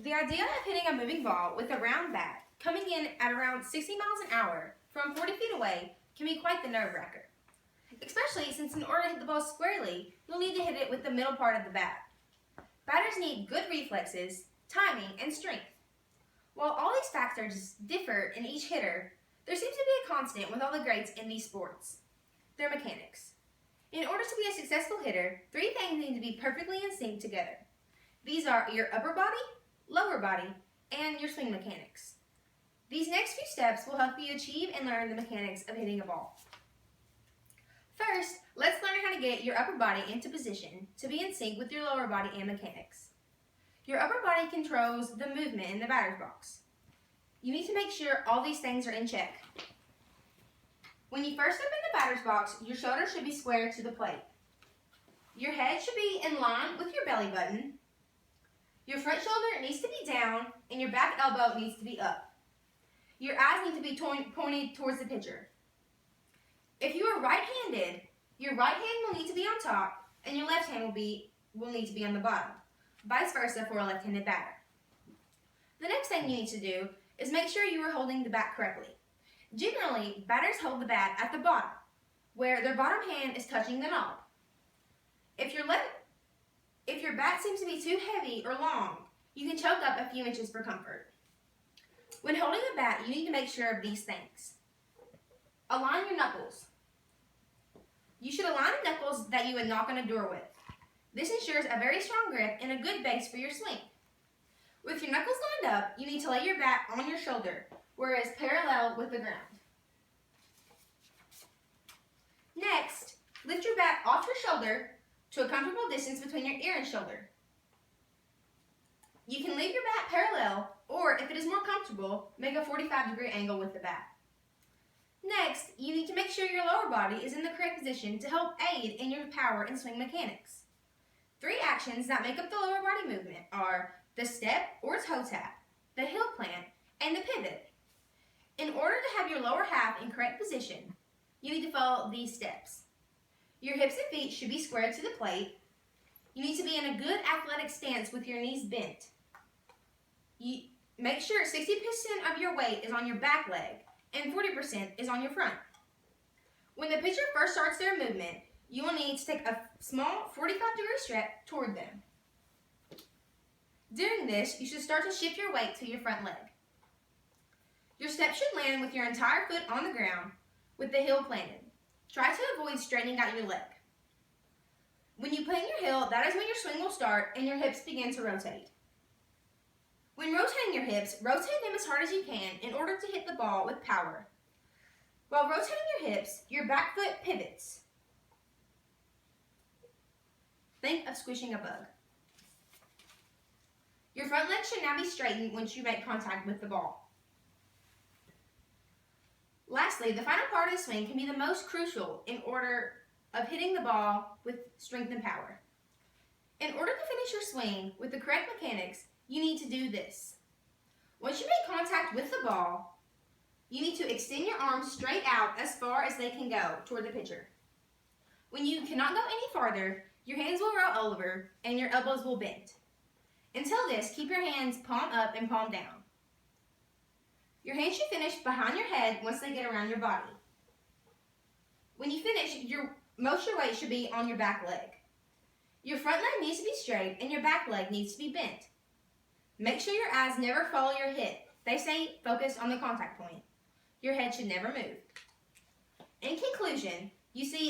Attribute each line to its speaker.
Speaker 1: The idea of hitting a moving ball with a round bat coming in at around 60 miles an hour from 40 feet away can be quite the nerve-wracker, especially since in order to hit the ball squarely, you'll need to hit it with the middle part of the bat. Batters need good reflexes, timing, and strength. While all these factors differ in each hitter, there seems to be a constant with all the greats in these sports: their mechanics. In order to be a successful hitter, three things need to be perfectly in sync together. These are your upper body, lower body, and your swing mechanics. These next few steps will help you achieve and learn the mechanics of hitting a ball. First, let's learn how to get your upper body into position to be in sync with your lower body and mechanics. Your upper body controls the movement in the batter's box. You need to make sure all these things are in check. When you first step in the batter's box, your shoulders should be square to the plate. Your head should be in line with your belly button. Your front shoulder needs to be down and your back elbow needs to be up. Your eyes need to be pointed towards the pitcher. If you are right-handed, your right hand will need to be on top and your left hand will need to be on the bottom. Vice versa for a left-handed batter. The next thing you need to do is make sure you are holding the bat correctly. Generally, batters hold the bat at the bottom, where their bottom hand is touching the knob. If your bat seems to be too heavy or long, you can choke up a few inches for comfort. When holding the bat, you need to make sure of these things. Align your knuckles. You should align the knuckles that you would knock on a door with. This ensures a very strong grip and a good base for your swing. With your knuckles lined up, you need to lay your bat on your shoulder, where it is parallel with the ground. Next, lift your bat off your shoulder to a comfortable distance between your ear and shoulder. You can leave your bat parallel, or if it is more comfortable, make a 45-degree angle with the bat. Next, you need to make sure your lower body is in the correct position to help aid in your power and swing mechanics. Three actions that make up the lower body movement are the step or toe tap, the heel plant, and the pivot. In order to have your lower half in correct position, you need to follow these steps. Your hips and feet should be squared to the plate. You need to be in a good athletic stance with your knees bent. Make sure 60% of your weight is on your back leg and 40% is on your front. When the pitcher first starts their movement, you will need to take a small 45-degree step toward them. During this, you should start to shift your weight to your front leg. Your step should land with your entire foot on the ground with the heel planted. Try to avoid straightening out your leg. When you plant your heel, that is when your swing will start and your hips begin to rotate. When rotating your hips, rotate them as hard as you can in order to hit the ball with power. While rotating your hips, your back foot pivots. Think of squishing a bug. Your front leg should now be straightened once you make contact with the ball. Lastly, the final part of the swing can be the most crucial in order of hitting the ball with strength and power. In order to finish your swing with the correct mechanics, you need to do this. Once you make contact with the ball, you need to extend your arms straight out as far as they can go toward the pitcher. When you cannot go any farther, your hands will roll over and your elbows will bend. Until this, keep your hands palm up and palm down. Your hands should finish behind your head once they get around your body. When you finish, most of your weight should be on your back leg. Your front leg needs to be straight and your back leg needs to be bent. Make sure your eyes never follow your hit. They say focus on the contact point. Your head should never move. In conclusion, you see